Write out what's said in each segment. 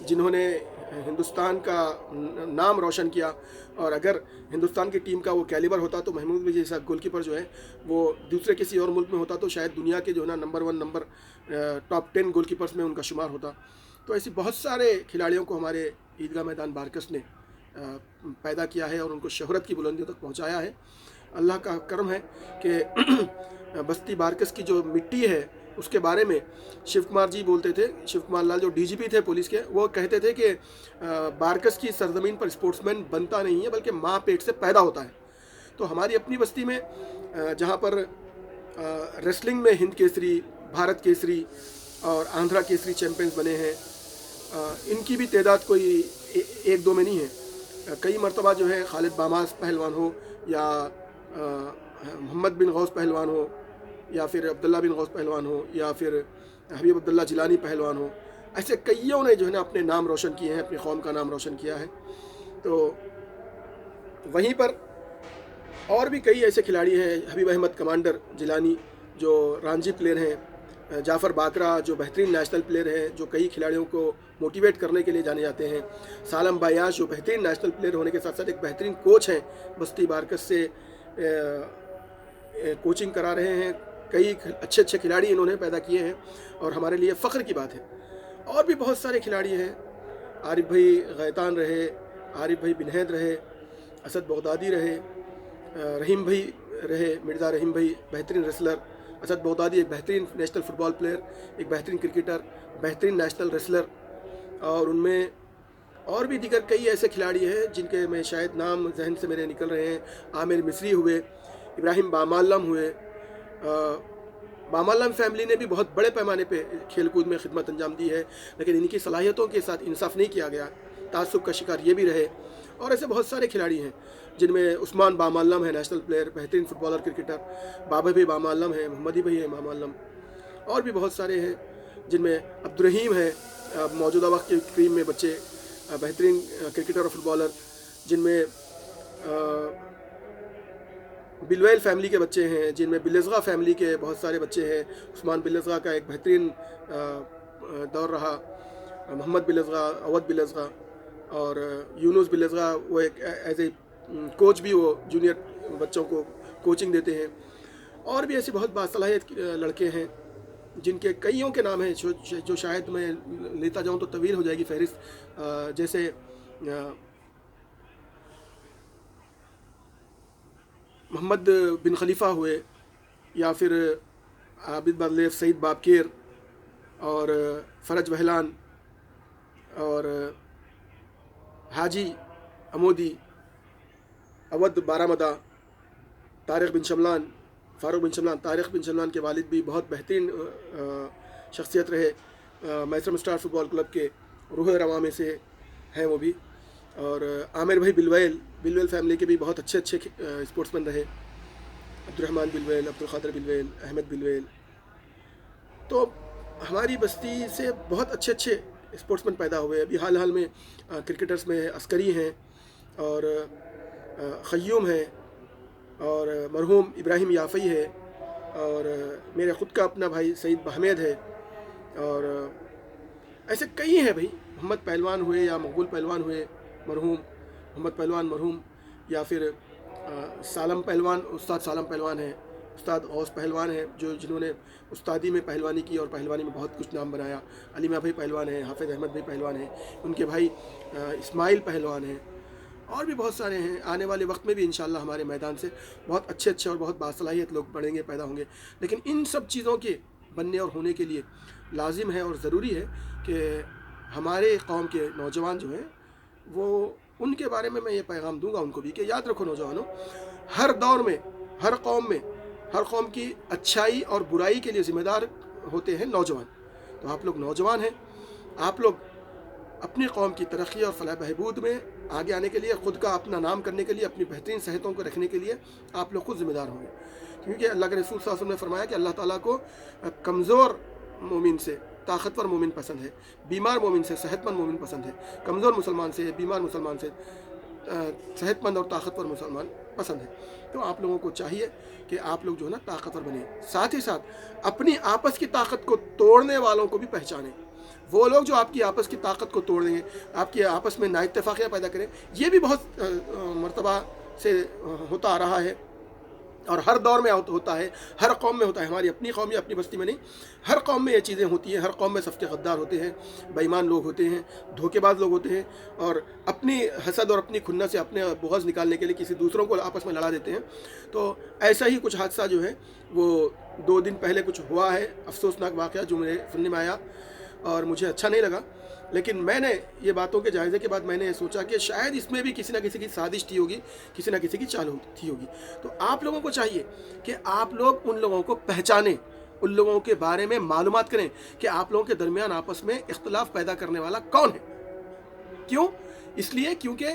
جنہوں نے ہندوستان کا نام روشن کیا، اور اگر ہندوستان کی ٹیم کا وہ کیلیبر ہوتا تو محمود بھی جیسا گول کیپر جو ہے وہ دوسرے کسی اور ملک میں ہوتا تو شاید دنیا کے جو ہے نا نمبر 1 ٹاپ 10 گول کیپرز میں ان کا شمار ہوتا۔ تو ایسی بہت سارے کھلاڑیوں کو ہمارے عیدگاہ میدان بارکس نے پیدا کیا ہے اور ان کو شہرت کی بلندیوں تک پہنچایا ہے۔ اللہ کا کرم ہے کہ بستی بارکس کی جو مٹی ہے اس کے بارے میں شیو کمار جی بولتے تھے، شیو کمار لال جو ڈی جی پی تھے پولیس کے، وہ کہتے تھے کہ بارکس کی سرزمین پر اسپورٹس مین بنتا نہیں ہے بلکہ ماں پیٹ سے پیدا ہوتا ہے۔ تو ہماری اپنی بستی میں جہاں پر ریسلنگ میں ہند کیسری، بھارت کیسری اور آندھرا کیسری چیمپئنز بنے ہیں، ان کی بھی تعداد کوئی ایک دو میں نہیں ہے۔ کئی مرتبہ جو ہے خالد باماس پہلوان ہو یا محمد بن غوث پہلوان ہو یا پھر عبداللہ بن غوث پہلوان ہو یا پھر حبیب عبداللہ جیلانی پہلوان ہو، ایسے کئیوں نے جو ہے نا اپنے نام روشن کیے ہیں، اپنی قوم کا نام روشن کیا ہے۔ تو وہیں پر اور بھی کئی ایسے کھلاڑی ہیں، حبیب احمد کمانڈر جیلانی جو رانجی پلیئر ہیں، جعفر باکرا جو بہترین نیشنل پلیئر ہیں جو کئی کھلاڑیوں کو موٹیویٹ کرنے کے لیے جانے جاتے ہیں، سالم بایاش جو بہترین نیشنل پلیئر ہونے کے ساتھ ساتھ ایک بہترین کوچ ہیں، بستی بارکس سے کوچنگ کرا رہے ہیں، کئی اچھے اچھے کھلاڑی انہوں نے پیدا کیے ہیں اور ہمارے لیے فخر کی بات ہے۔ اور بھی بہت سارے کھلاڑی ہیں، عارف بھائی غیطان رہے، عارف بھائی بنہید رہے، اسد بغدادی رہے، رحیم بھائی رہے، مرزا رحیم بھائی بہترین ریسلر، اسد بغدادی ایک بہترین نیشنل فٹ بال پلیئر، ایک بہترین کرکٹر، بہترین نیشنل ریسلر، اور ان میں اور بھی دیگر کئی ایسے کھلاڑی ہیں جن کے میں شاید نام ذہن سے میرے نکل رہے ہیں۔ عامر مصری ہوئے، ابراہیم بامالم ہوئے۔ بامالم فیملی نے بھی بہت بڑے پیمانے پہ کھیل کود میں خدمت انجام دی ہے، لیکن ان کی صلاحیتوں کے ساتھ انصاف نہیں کیا گیا، تعصب کا شکار یہ بھی رہے۔ اور ایسے بہت سارے کھلاڑی ہیں جن میں عثمان بامالم ہے نیشنل پلیئر، بہترین فٹ بالر کرکٹر، بابا بھی بامالم ہے، محمدی بھائی ہے بامالم، اور بھی بہت سارے ہیں جن میں عبدالرحیم ہے موجودہ وقت کے ٹیم میں بچے بہترین کرکٹر اور فٹ بالر، جن میں بلویل فیملی کے بچے ہیں، جن میں بلزغہ فیملی کے بہت سارے بچے ہیں۔ عثمان بلزغہ کا ایک بہترین دور رہا، محمد بلزغہ، اودھ بلزغہ اور یونس بلزغہ، وہ ایک ایز اے کوچ بھی وہ جونیئر بچوں کو کوچنگ دیتے ہیں۔ اور بھی ایسی بہت باصلاحیت لڑکے ہیں جن کے کئیوں کے نام ہیں جو شاید میں لیتا جاؤں تو طویل ہو جائے گی فہرست، جیسے محمد بن خلیفہ ہوئے، یا پھر عابد بدلیف سعید بابکیر اور فرج وہلان اور حاجی عمودی، اودھ بارامدہ، طارق بن شملان، فاروق بن شملان۔ طارق بن شملان کے والد بھی بہت بہترین شخصیت رہے، میسرم اسٹار فٹ بال کلب کے روح رواں میں سے ہیں وہ بھی۔ اور عامر بھائی بلویل فیملی کے بھی بہت اچھے اسپورٹس مین رہے، عبدالرحمن بلویل، عبدالقادر بلویل، احمد بلویل۔ تو ہماری بستی سے بہت اچھے اسپورٹس مین پیدا ہوئے۔ ابھی حال میں کرکٹرز میں عسکری ہیں اور قیوم ہیں اور مرحوم ابراہیم یافعی ہے، اور میرے خود کا اپنا بھائی سعید بحمید ہے، اور ایسے کئی ہیں بھائی، محمد پہلوان ہوئے یا مقبول پہلوان ہوئے مرحوم، محمد پہلوان مرحوم، یا پھر سالم پہلوان، استاد سالم پہلوان ہیں، استاد غوث پہلوان ہیں جنہوں نے استادی میں پہلوانی کی اور پہلوانی میں بہت کچھ نام بنایا، علیمہ بھائی پہلوان ہیں، حافظ احمد بھائی پہلوان ہیں، ان کے بھائی اسماعیل پہلوان ہیں، اور بھی بہت سارے ہیں۔ آنے والے وقت میں بھی انشاءاللہ ہمارے میدان سے بہت اچھے اور بہت باصلاحیت لوگ بڑھیں گے، پیدا ہوں گے۔ لیکن ان سب چیزوں کے بننے اور ہونے کے لیے لازم ہے اور ضروری ہے کہ ہمارے قوم کے نوجوان جو ہیں وہ ان کے بارے میں یہ پیغام دوں گا ان کو بھی کہ یاد رکھو نوجوانوں، ہر دور میں، ہر قوم کی اچھائی اور برائی کے لیے ذمہ دار ہوتے ہیں نوجوان۔ تو آپ لوگ نوجوان ہیں، آپ لوگ اپنی قوم کی ترقی اور فلاح بہبود میں آگے آنے کے لیے، خود کا اپنا نام کرنے کے لیے، اپنی بہترین صحتوں کو رکھنے کے لیے آپ لوگ خود ذمہ دار ہوں گے، کیونکہ اللہ کے رسول صلی اللہ علیہ وسلم نے فرمایا کہ اللہ تعالیٰ کو کمزور مومن سے طاقتور مومن پسند ہے، بیمار مومن سے صحت مند مومن پسند ہے، کمزور مسلمان سے بیمار مسلمان سے صحت مند اور طاقتور مسلمان پسند ہے۔ تو آپ لوگوں کو چاہیے کہ آپ لوگ جو ہے نا طاقتور بنیں، ساتھ ہی ساتھ اپنی آپس کی طاقت کو توڑنے والوں کو بھی پہچانیں۔ وہ لوگ جو آپ کی آپس کی طاقت کو توڑ دیں، آپ کی آپس میں نااتفاقیاں پیدا کریں، یہ بھی بہت مرتبہ سے ہوتا آ رہا ہے، اور ہر دور میں ہوتا ہے، ہر قوم میں ہوتا ہے، ہماری اپنی قوم یا اپنی بستی میں نہیں، ہر قوم میں یہ چیزیں ہوتی ہیں، ہر قوم میں صف غدار ہوتے ہیں، بے ایمان لوگ ہوتے ہیں، دھوکے باز لوگ ہوتے ہیں، اور اپنی حسد اور اپنی کھنہ سے اپنے بغض نکالنے کے لیے کسی دوسروں کو آپس میں لڑا دیتے ہیں۔ تو ایسا ہی کچھ حادثہ جو ہے وہ 2 دن پہلے کچھ ہوا ہے، افسوسناک واقعہ جو میرے سننے میں آیا اور مجھے اچھا نہیں لگا، لیکن میں نے یہ باتوں کے جائزے کے بعد میں نے سوچا کہ شاید اس میں بھی کسی نہ کسی کی سازش تھی ہوگی، کسی نہ کسی کی چال تھی ہوگی۔ تو آپ لوگوں کو چاہیے کہ آپ لوگ ان لوگوں کو پہچانیں، ان لوگوں کے بارے میں معلومات کریں کہ آپ لوگوں کے درمیان آپس میں اختلاف پیدا کرنے والا کون ہے۔ کیوں؟ اس لیے کیونکہ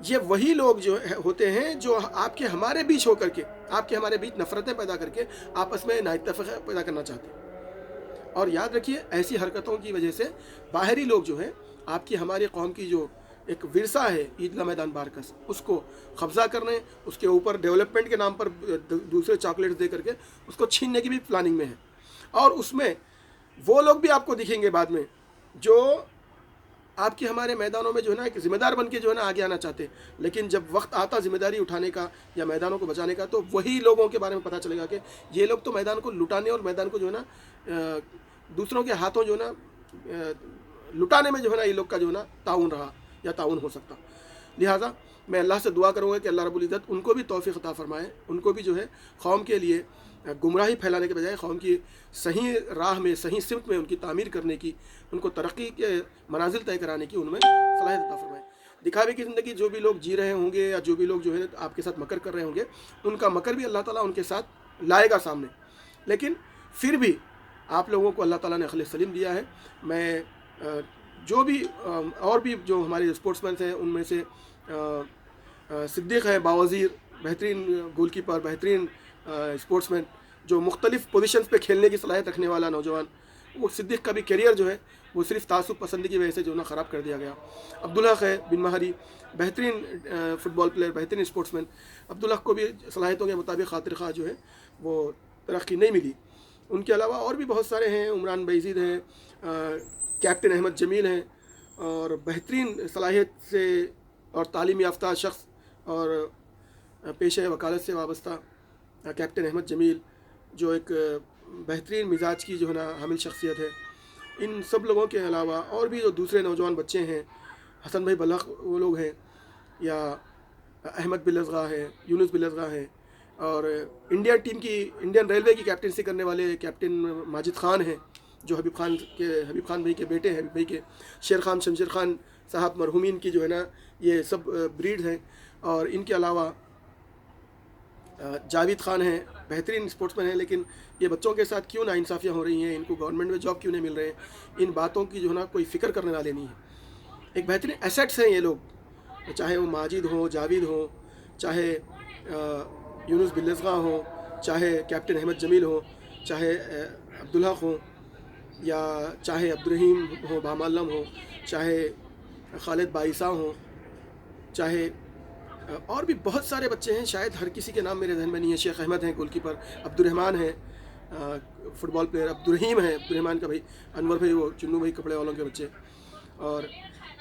یہ وہی لوگ جو ہوتے ہیں جو آپ کے ہمارے بیچ ہو کر کے، آپ کے ہمارے بیچ نفرتیں پیدا کر کے آپس میں نااتفاقی پیدا کرنا چاہتے ہیں۔ اور یاد رکھیے، ایسی حرکتوں کی وجہ سے باہری لوگ جو ہیں، آپ کی ہماری قوم کی جو ایک ورثہ ہے عیدگاہ میدان بارکس، اس کو قبضہ کرنے، اس کے اوپر ڈیولپمنٹ کے نام پر دوسرے چاکلیٹس دے کر کے اس کو چھیننے کی بھی پلاننگ میں ہے۔ اور اس میں وہ لوگ بھی آپ کو دکھیں گے بعد میں جو آپ کے ہمارے میدانوں میں جو ہے نا ایک ذمہ دار بن کے جو ہے نا آگے آنا چاہتے ہیں، لیکن جب وقت آتا ذمہ داری اٹھانے کا یا میدانوں کو بچانے کا، تو وہی لوگوں کے بارے میں پتہ چلے گا کہ یہ لوگ تو میدان کو لٹانے اور میدان کو جو ہے نا دوسروں کے ہاتھوں جو ہے نا لٹانے میں جو ہے نا یہ لوگ کا جو ہے نا تعاون رہا یا تعاون ہو سکتا۔ لہٰذا میں اللہ سے دعا کروں گا کہ اللہ رب العزت ان کو بھی توفیق عطا فرمائے، ان کو بھی جو ہے قوم کے لیے گمراہی پھیلانے کے بجائے قوم کی صحیح راہ میں، صحیح سمت میں ان کی تعمیر کرنے کی، ان کو ترقی کے منازل طے کرانے کی ان میں صلاحیت عطا فرمائے۔ دکھاوے کی زندگی جو بھی لوگ جی رہے ہوں گے یا جو بھی لوگ جو ہے آپ کے ساتھ مکر کر رہے ہوں گے، ان کا مکر بھی اللہ تعالیٰ ان کے ساتھ لائے گا سامنے، لیکن پھر بھی آپ لوگوں کو اللہ تعالیٰ نے عقل سلیم دیا ہے۔ میں جو بھی اور بھی جو ہمارے اسپورٹس مین ہیں ان میں سے صدیق ہیں باوزیر، بہترین گول کیپر، بہترین اسپورٹس مین جو مختلف پوزیشنز پہ کھیلنے کی صلاحیت رکھنے والا نوجوان، وہ صدیق کا بھی کیریئر جو ہے وہ صرف تعصب پسندی کی وجہ سے جو ہے نا خراب کر دیا گیا۔ عبدالحق ہے بن مہری، بہترین فٹ بال پلیئر، بہترین اسپورٹس مین، عبدالحق کو بھی صلاحیتوں کے مطابق خاطر خواہ جو ہے وہ ترقی نہیں ملی۔ ان کے علاوہ اور بھی بہت سارے ہیں، عمران بائزید ہیں، کیپٹن احمد جمیل ہیں، اور بہترین صلاحیت سے اور تعلیم یافتہ شخص اور پیشہ وکالت سے وابستہ کیپٹن احمد جمیل جو ایک بہترین مزاج کی جو ہے نا حامل شخصیت ہے۔ ان سب لوگوں کے علاوہ اور بھی جو دوسرے نوجوان بچے ہیں، حسن بھائی بلخ وہ لوگ ہیں، یا احمد بلزغہ ہے، یونس بلزغہ ہے، اور انڈیا ٹیم کی، انڈین ریلوے کی کیپٹنسی کرنے والے کیپٹن ماجد خان ہیں جو حبیب خان بھائی کے بیٹے ہیں، حبیب بھائی کے، شیر خان شمشیر خان صاحب مرحومین کی جو ہے نا یہ سب بریڈ ہیں۔ اور ان کے علاوہ جاوید خان ہیں، بہترین اسپورٹس مین ہیں، لیکن یہ بچوں کے ساتھ کیوں ناانصافیاں ہو رہی ہیں، ان کو گورنمنٹ میں جاب کیوں نہیں مل رہے ہیں، ان باتوں کی جو ہے نا کوئی فکر کرنے والے نہیں ہیں۔ ایک بہترین ایسیٹس ہیں یہ لوگ، چاہے وہ ماجد ہوں، جاوید ہوں، چاہے یونس بلزغہ ہوں، چاہے کیپٹن احمد جمیل ہوں، چاہے عبدالحق ہوں، یا چاہے عبدالرحیم ہو بامعلم ہو، چاہے خالد بائیسا ہوں، چاہے اور بھی بہت سارے بچے ہیں، شاید ہر کسی کے نام میرے ذہن میں نہیں ہے۔ شیخ احمد ہیں گول کیپر، عبدالرحمان ہیں فٹ بال پلیئر، عبدالرحیم ہیں، عبدالرحمان کا بھائی، انور بھائی وہ چنو بھائی کپڑے والوں کے بچے۔ اور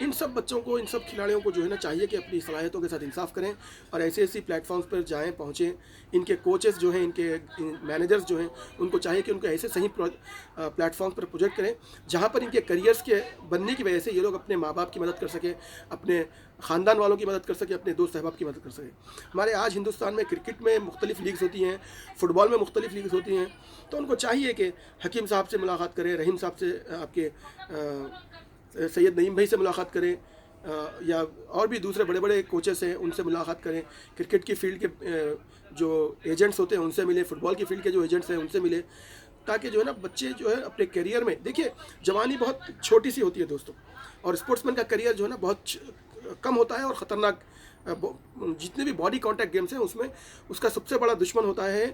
ان سب بچوں کو، ان سب کھلاڑیوں کو جو ہے نا چاہیے کہ اپنی صلاحیتوں کے ساتھ انصاف کریں اور ایسی پلیٹ فارمز پر جائیں، پہنچیں۔ ان کے کوچز جو ہیں، ان کے مینیجرز جو ہیں، ان کو چاہیے کہ ان کو ایسے صحیح پلیٹ فارمز پر پروجیکٹ کریں جہاں پر ان کے کیریئرز کے بننے کی وجہ سے یہ لوگ اپنے ماں باپ کی مدد کر سکیں، اپنے خاندان والوں کی مدد کر سکیں، اپنے دوست احباب کی مدد کر سکیں۔ ہمارے آج ہندوستان میں کرکٹ میں مختلف لیگز ہوتی ہیں، فٹ بال میں مختلف لیگز ہوتی ہیں، تو ان کو چاہیے کہ حکیم صاحب سے ملاقات کریں، رحیم صاحب سے، آپ کے سید نعیم بھائی سے ملاقات کریں، یا اور بھی دوسرے بڑے بڑے کوچز ہیں ان سے ملاقات کریں، کرکٹ کی فیلڈ کے جو ایجنٹس ہوتے ہیں ان سے ملیں، فٹ بال کی فیلڈ کے جو ایجنٹس ہیں ان سے ملیں، تاکہ جو ہے نا بچے جو ہے اپنے کیریئر میں، دیکھیے جوانی بہت چھوٹی سی ہوتی ہے دوستوں، اور اسپورٹس مین کا کیریئر جو ہے نا بہت کم ہوتا ہے اور خطرناک۔ جتنے بھی باڈی کانٹیکٹ گیمز ہیں اس میں اس کا سب سے بڑا دشمن ہوتا ہے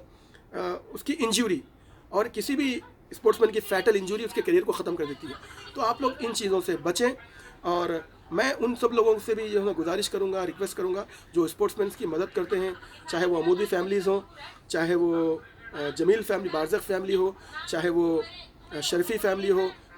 اس کی انجوری، اور کسی بھی اسپورٹس مین کی فیٹل انجوری اس کے کیریئر کو ختم کر دیتی ہے۔ تو آپ لوگ ان چیزوں سے بچیں، اور میں ان سب لوگوں سے بھی جو ہے گزارش کروں گا، ریکویسٹ کروں گا جو اسپورٹس مینس کی مدد کرتے ہیں، چاہے وہ عمودی فیملیز ہوں، چاہے وہ جمیل فیملی، بارزق فیملی ہو، چاہے وہ شرفی فیملی ہو،